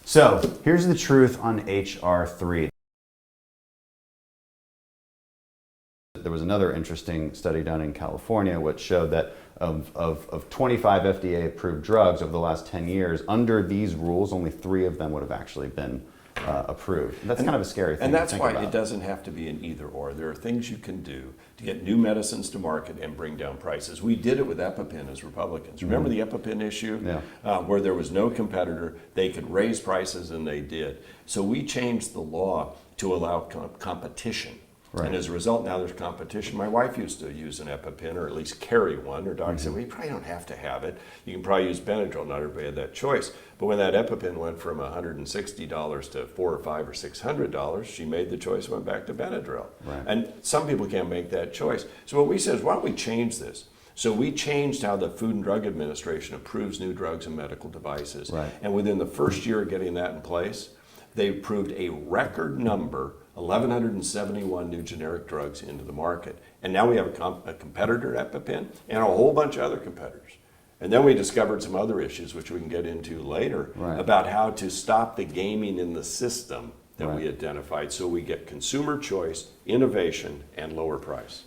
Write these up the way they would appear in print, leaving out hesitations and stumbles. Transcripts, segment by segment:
So here's the truth on H.R. 3. There was another interesting study done in California which showed that of 25 FDA-approved drugs over the last 10 years, under these rules, only 3 of them would have actually been approved. That's kind of a scary thing and that's to think why about. it doesn't have to be an either or. There are things you can do to get new medicines to market and bring down prices. We did it with EpiPen as Republicans. Remember the EpiPen issue? Yeah. Where there was no competitor, they could raise prices, and they did. So we changed the law to allow competition. Right. And as a result, now there's competition. My wife used to use an EpiPen, or at least carry one. Her doctor said, well, you probably don't have to have it. You can probably use Benadryl. Not everybody had that choice. But when that EpiPen went from $160 to $400 or $500 or $600, she made the choice, went back to Benadryl. Right. And some people can't make that choice. So what we said is, why don't we change this? So we changed how the Food and Drug Administration approves new drugs and medical devices. Right. And within the first year of getting that in place, they approved a record number, 1,171 new generic drugs into the market. And now we have a competitor, EpiPen, and a whole bunch of other competitors. And then we discovered some other issues, which we can get into later, Right. about how to stop the gaming in the system that Right. we identified, so we get consumer choice, innovation, and lower price.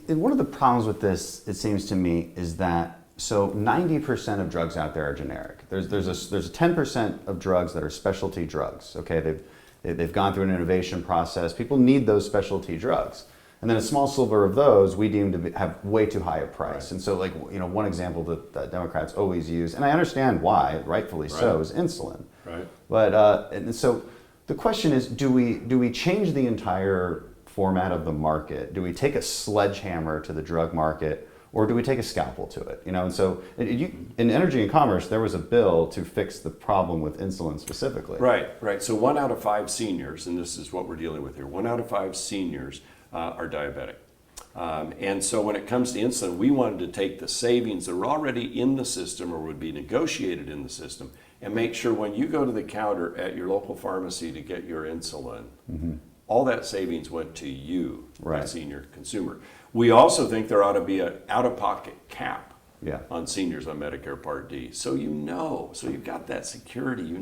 One of the problems with this, it seems to me, is that so 90% of drugs out there are generic. There's a 10% of drugs that are specialty drugs. Okay, they've gone through an innovation process. People need those specialty drugs, and then a small sliver of those we deem to have way too high a price. Right. And so, like, one example that Democrats always use, and I understand why, rightfully so, Right. is insulin. Right. But and so the question is, do we change the entire format of the market? Do we take a sledgehammer to the drug market? Or do we take a scalpel to it? And so in Energy and Commerce, there was a bill to fix the problem with insulin specifically. Right. So 1 out of 5 seniors, and this is what we're dealing with here, 1 out of 5 seniors are diabetic. And so when it comes to insulin, we wanted to take the savings that were already in the system or would be negotiated in the system and make sure when you go to the counter at your local pharmacy to get your insulin, all that savings went to you, Right. the senior consumer. We also think there ought to be an out-of-pocket cap Yeah. on seniors on Medicare Part D. So so you've got that security,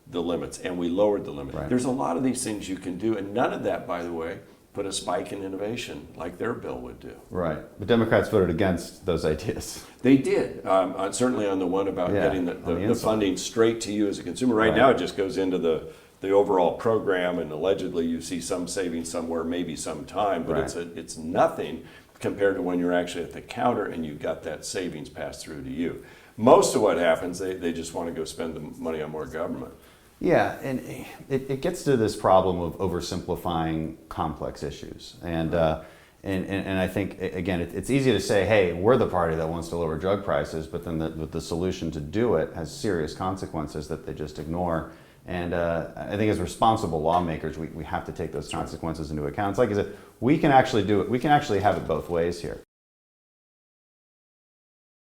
the limits, and we lowered the limit. Right. There's a lot of these things you can do, and none of that, by the way, put a spike in innovation like their bill would do. Right. But Democrats voted against those ideas. They did, certainly on the one about Yeah, getting the insulin. funding straight to you as a consumer. Right now, it just goes into the overall program, and allegedly you see some savings somewhere, maybe sometime, but Right. it's nothing compared to when you're actually at the counter and you've got that savings passed through to you. Most of what happens, they just want to go spend the money on more government. Yeah, and it gets to this problem of oversimplifying complex issues. And I think, again, it's easy to say, hey, we're the party that wants to lower drug prices, but then the solution to do it has serious consequences that they just ignore. And I think as responsible lawmakers, we have to take those consequences into account. It's like I said, we can actually do it. We can actually have it both ways here.